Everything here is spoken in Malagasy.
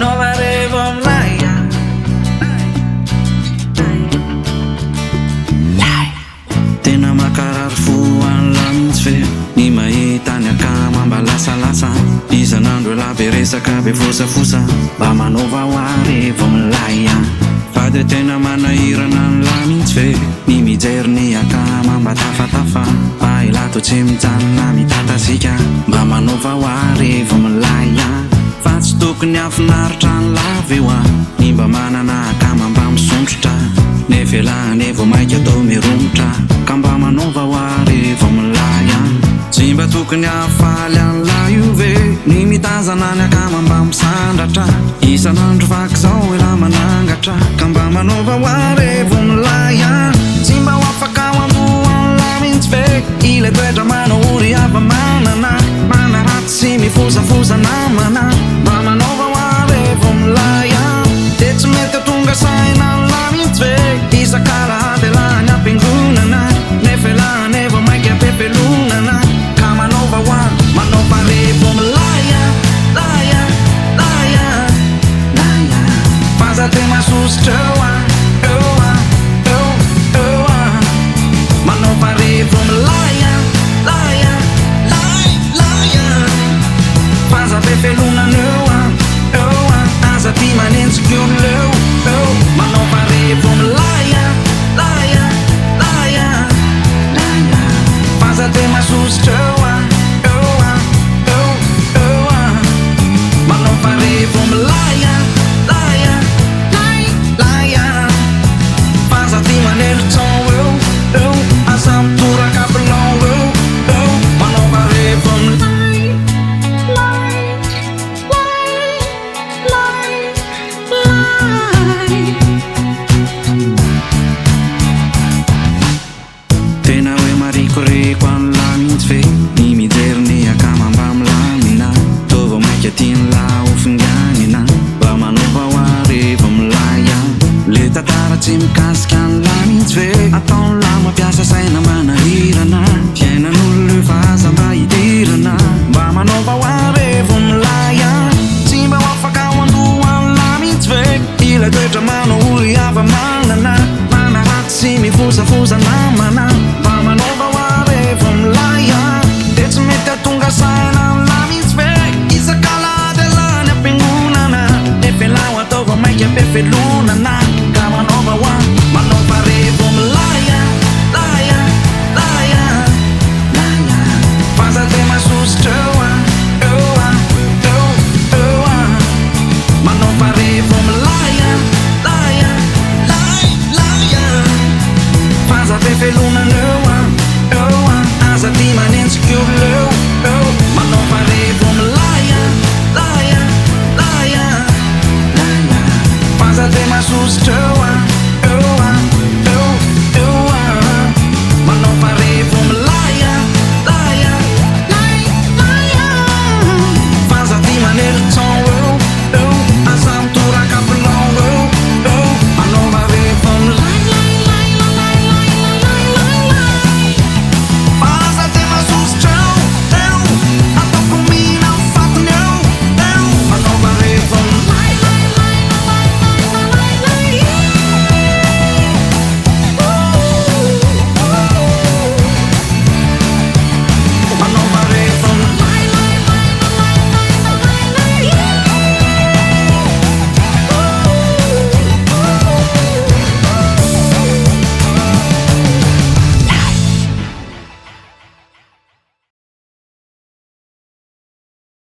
manova revo amilay tena makarary fo an'la mihitsy fe ny mahita ny akama mba lasalasa isan'andro ela be resaka be fosafosa mba manova ho ary vo milay fady tena manahirana an'la mihitsy fe ny mijery ny akama mba tafatafa mba ilato tsy mijanona mitatazika mba manova ho ary vo milay fa tsy tokony afinaritra an'lava eo ny mba manana akama mba misontrotra nefelahany vo maika atao miromotra ka mba manova ho ary vo milay tsy mba tokony afaly an'la io ve ny mitazana ny akama mba misandratra isan'andro vaky zao ela manangatra ka mba manova ho ary vo milay tsy mba ho afaka ho amboan'la mihitsy ve ilay toetra manahory ava-manana manaraty sy mifosafosa namana mba manova ho ary vo milay de tsy mety atonga saina an'la mihitsy ve isan-kalahady elany ampiangonana nefelahany evo maiky ampefelonana ka manova ho ary manova ary vo milay laya laya laya faza te masositra manova ary vo milay laya laya faza ampefelonana aza ty manenjiky oleo manova ary vo milay laya laya laya faza te masositra manova ary vo milay laya laya faza ty manelotsao aza mitoraka bilao manova ary vo milay tena hoe marikoreko an'la mihitsy fe ny mijery ny akama mba milamina tova maika tian'la ofinganina mba manova ho ary vo milay le tantara tsy mikasika an'la mihitsy fe ataon'la mampiasa saina manahirana fiainan'olona io fa aza mba hidirana mba manova ho ary vo milay tsy mba ho afaka ho andohan'la mihitsy ve ilay toetra manahory ava-manana manaraty sy mifosafosa namana mba manova ho ary vo milay de tsy mety atonga saina an'la mihitsy ve isan-kalahady elany ampiangonana nefelao ataova maiky ampefelonana